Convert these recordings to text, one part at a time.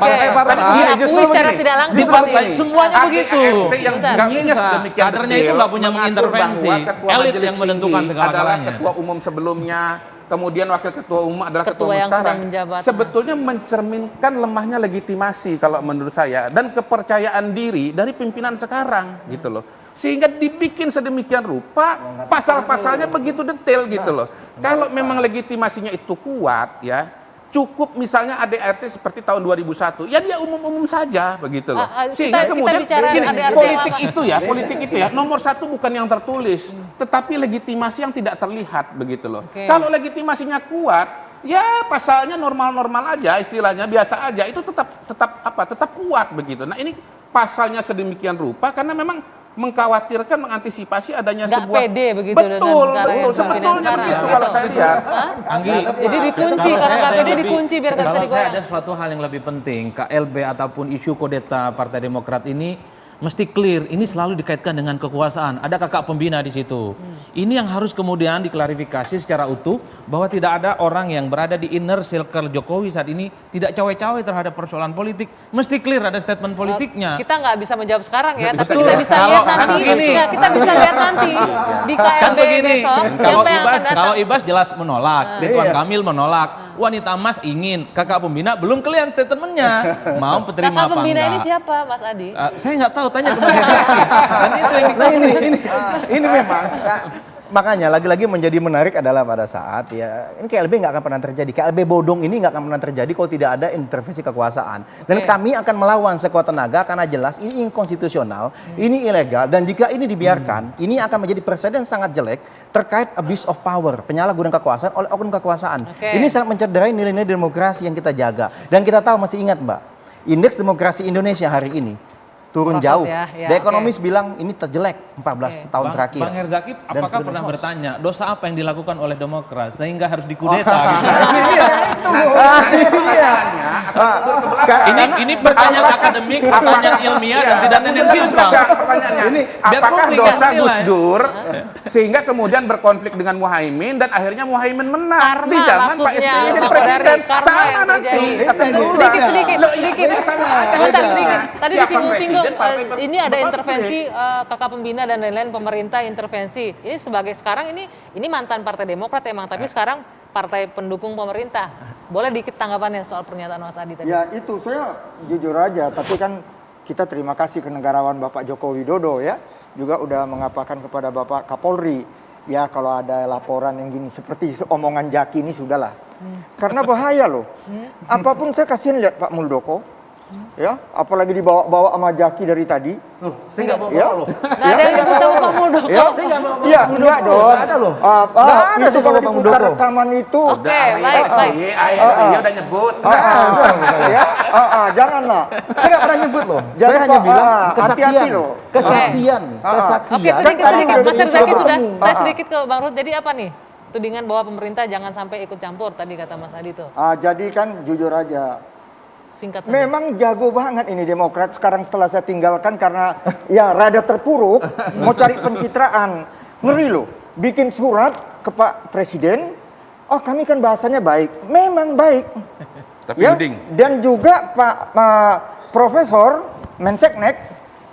Partai-partai diakui secara tidak langsung di partai ini. semuanya begitu. Yang Nggak bisa. Kadernya itu nggak punya mengintervensi. Elit yang menentukan segala-galanya. Ketua umum sebelumnya, kemudian wakil ketua umum adalah ketua umum yang sekarang. sedang menjabat. Sebetulnya mencerminkan lemahnya legitimasi kalau menurut saya dan kepercayaan diri dari pimpinan sekarang gitu loh. Sehingga dibikin sedemikian rupa, pasal-pasalnya begitu detail gitu loh. Kalau memang legitimasinya itu kuat ya, cukup misalnya ADRT seperti tahun 2001, ya dia umum-umum saja begitu loh. Sehingga kemudian gini, politik itu ya, nomor satu bukan yang tertulis, tetapi legitimasi yang tidak terlihat begitu loh. Kalau legitimasinya kuat, ya pasalnya normal-normal aja, istilahnya biasa aja, itu tetap kuat begitu. Nah ini pasalnya sedemikian rupa karena memang mengkhawatirkan, mengantisipasi adanya sebuah pede begitu betul, dengan sebetulnya sekarang begitu kalau saya lihat. Anggi, jadi dikunci karena nggak pede dikunci biar nggak bisa kalau saya digoyang. ada suatu hal yang lebih penting, KLB ataupun isu kudeta Partai Demokrat ini mesti clear, ini selalu dikaitkan dengan kekuasaan. Ada kakak pembina di situ. Ini yang harus kemudian diklarifikasi secara utuh bahwa tidak ada orang yang berada di inner circle Jokowi saat ini tidak cawe-cawe terhadap persoalan politik. Mesti clear ada statement politiknya. Kita nggak bisa menjawab sekarang ya, tapi Betul. kita bisa lihat nanti. Nah, kita bisa lihat nanti di KLB besok siapa yang akan datang. Kalau Ibas jelas menolak, Ridwan Kamil menolak, Wanita Mas ingin, kakak pembina belum clear statementnya, mau penerima kakak apa pembina enggak. ini siapa, Mas Adi? Saya nggak tahu, tanya ke Mas Edi. Dan itu yang ini memang makanya lagi-lagi menjadi menarik adalah pada saat ya ini KLB nggak akan pernah terjadi, KLB bodong ini nggak akan pernah terjadi kalau tidak ada intervensi kekuasaan. Dan kami akan melawan sekuat tenaga karena jelas ini inkonstitusional, ini ilegal, dan jika ini dibiarkan ini akan menjadi presiden sangat jelek terkait abuse of power, penyalahgunaan kekuasaan oleh oknum kekuasaan. Ini sangat mencederai nilai-nilai demokrasi yang kita jaga. Dan kita tahu, masih ingat Mbak, indeks demokrasi Indonesia hari ini turun jauh. The Economist bilang ini terjelek 14 tahun terakhir. Bang Herzaki apakah pernah bertanya dosa apa yang dilakukan oleh Demokrat sehingga harus dikudeta? Ini pertanyaan akademik, pertanyaan ilmiah dan tidak tendensius, Bang. Pertanyaannya, apakah dosa Gus Dur sehingga kemudian berkonflik dengan Muhaimin dan akhirnya Muhaimin menang di zaman Pak SBY jadi presiden? Sama nanti. Sedikit. Sebentar sedikit. Tadi disinggung-singgung ini ada intervensi kakak pembina dan lain-lain, pemerintah intervensi. Ini sebagai sekarang ini mantan Partai Demokrat emang, tapi sekarang partai pendukung pemerintah. Boleh dikit tanggapannya soal pernyataan Mas Adi tadi? Ya itu saya jujur aja, tapi kan kita terima kasih ke negarawan Bapak Joko Widodo ya, juga udah mengapakan kepada Bapak Kapolri. Ya kalau ada laporan yang gini seperti omongan Jaki ini sudahlah. Karena bahaya loh. Apapun saya kasihin lihat Pak Muldoko. Ya, apalagi dibawa-bawa sama Jaki dari tadi. Saya nggak bawa loh. Nggak ada yang nyebut nama Pak Muldoko. Ya, saya nggak bawa iya, enggak dong. Nggak ada loh. Itu kalau diputar rekaman itu. Oke, baik. Dia udah nyebut. Janganlah. Saya nggak pernah nyebut loh. Jangan Saya hanya bilang hati-hati loh. kesaksian. Oke, sedikit. Mas Herzaki sudah, saya sedikit ke Bang Ruth. Jadi apa nih? Tudingan bahwa pemerintah jangan sampai ikut campur tadi kata Mas Adi tuh. Jadi kan jujur aja. Singkat saja. Memang jago banget ini Demokrat sekarang setelah saya tinggalkan karena ya rada terpuruk, mau cari pencitraan. Ngeri loh, bikin surat ke Pak Presiden, oh kami kan bahasanya baik, memang baik. Tapi ya, uding. dan juga Pak Profesor Menseknek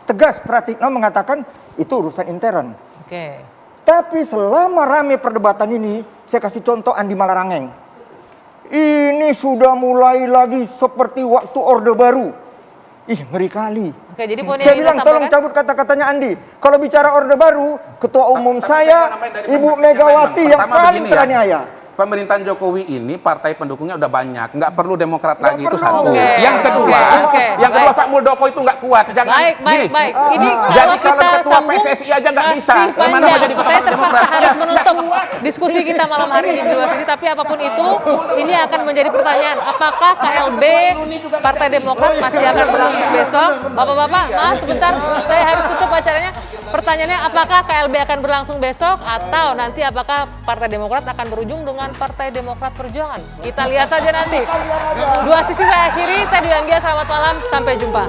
tegas Pratikno mengatakan itu urusan intern. Oke. Tapi selama rame perdebatan ini, saya kasih contoh Andi Malarangeng. Ini sudah mulai lagi seperti waktu Orde Baru. Ih, ngeri kali. Oke, jadi poin Saya yang bilang tolong cabut kata-katanya Andi. Kalau bicara Orde Baru, Ketua Umum saya, Ibu Megawati yang paling teraniaya. Pemerintahan Jokowi ini partai pendukungnya udah banyak, nggak perlu Demokrat Nggak lagi itu perlu. satu. Yang kedua, Pak Muldoko itu nggak kuat. Jangan. Baik. Ini jadi kalau calon kita ketua sambung PSSI aja nggak bisa. masih Gimana mau jadi panjang. ketua Saya terpaksa Demokrat? harus menutup diskusi kita malam hari ini di luar sini. Tapi apapun itu, ini akan menjadi pertanyaan. Apakah KLB Partai Demokrat masih akan berlangsung besok? Bapak-bapak, maaf sebentar, saya harus tutup acaranya. Pertanyaannya, apakah KLB akan berlangsung besok atau nanti apakah Partai Demokrat akan berujung dengan Partai Demokrat Perjuangan? Kita lihat saja nanti. Dua sisi saya akhiri, saya Dwi Anggia, selamat malam, sampai jumpa.